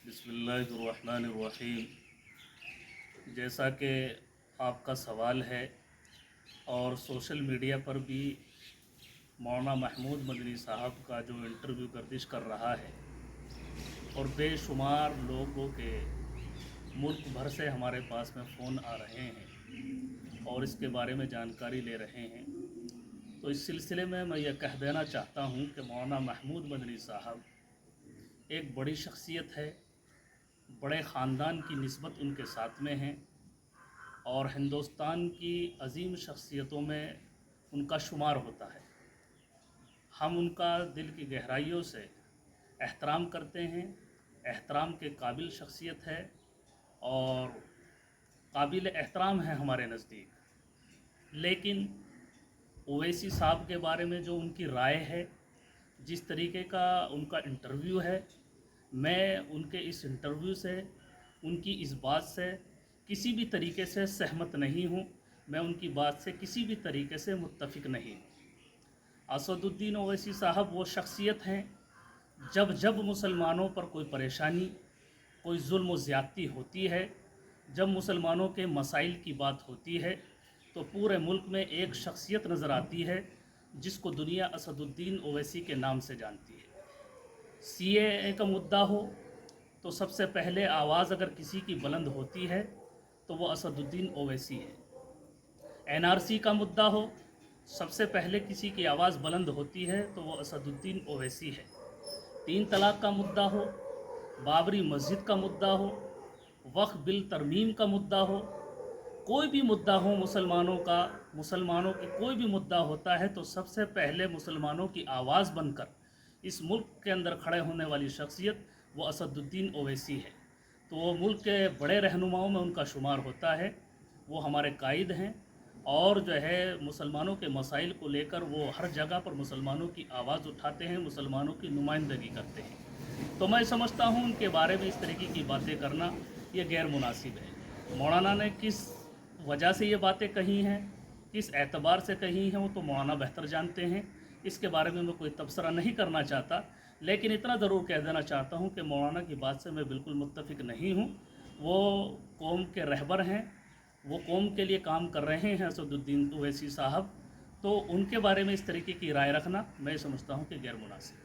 बिस्मिल्लाहिर्रहमानिर्रहीम। जैसा कि आपका सवाल है और सोशल मीडिया पर भी मौलाना महमूद मदनी साहब का जो इंटरव्यू गर्दिश कर रहा है और बेशुमार लोगों के मुल्क भर से हमारे पास में फ़ोन आ रहे हैं और इसके बारे में जानकारी ले रहे हैं, तो इस सिलसिले में मैं यह कह देना चाहता हूँ कि मौलाना महमूद मदनी साहब एक बड़ी शख्सियत है, बड़े ख़ानदान की निस्बत उनके साथ में है और हिंदुस्तान की अजीम शख्सियतों में उनका शुमार होता है। हम उनका दिल की गहराइयों से एहतराम करते हैं, एहतराम के काबिल शख्सियत है और काबिल एहतराम है हमारे नज़दीक। लेकिन ओवैसी साहब के बारे में जो उनकी राय है, जिस तरीके का उनका इंटरव्यू है, मैं उनके इस इंटरव्यू से, उनकी इस बात से किसी भी तरीके से सहमत नहीं हूँ। मैं उनकी बात से किसी भी तरीके से मुत्तफिक नहीं हूँ। असदुद्दीन ओवैसी साहब वो शख्सियत हैं, जब जब मुसलमानों पर कोई परेशानी, कोई जुल्म व ज़्यादती होती है, जब मुसलमानों के मसाइल की बात होती है, तो पूरे मुल्क में एक शख्सियत नज़र आती है जिसको दुनिया असदुद्दीन ओवैसी के नाम से जानती है। सीएए का मुद्दा हो तो सबसे पहले आवाज़ अगर किसी की बुलंद होती है तो वो असदुद्दीन ओवैसी है। एनआरसी का मुद्दा हो, सबसे पहले किसी की आवाज़ बुलंद होती है तो वो असदुद्दीन ओवैसी है। 3 तलाक का मुद्दा हो, बाबरी मस्जिद का मुद्दा हो, वक्फ बिल तरमीम का मुद्दा हो, कोई भी मुद्दा हो मुसलमानों का, मुसलमानों की कोई भी मुद्दा होता है तो सबसे पहले मुसलमानों की आवाज़ बनकर इस मुल्क के अंदर खड़े होने वाली शख्सियत वो असदुद्दीन ओवैसी है। तो वो मुल्क के बड़े रहनुमाओं में उनका शुमार होता है। वो हमारे कायद हैं और जो है मुसलमानों के मसाइल को लेकर वो हर जगह पर मुसलमानों की आवाज़ उठाते हैं, मुसलमानों की नुमाइंदगी करते हैं। तो मैं समझता हूँ उनके बारे में इस तरीके की बातें करना ये गैर मुनासिब है। मौलाना ने किस वजह से ये बातें कही हैं, किस एतबार से कही हैं, वो तो मौलाना बेहतर जानते हैं। इसके बारे में मैं कोई तबसरा नहीं करना चाहता, लेकिन इतना ज़रूर कह देना चाहता हूँ कि मौलाना की बात से मैं बिल्कुल मुत्तफिक नहीं हूँ। वो कौम के रहबर हैं, वो कौम के लिए काम कर रहे हैं असदुद्दीन ओवैसी साहब, तो उनके बारे में इस तरीके की राय रखना मैं समझता हूँ कि गैर मुनासिब।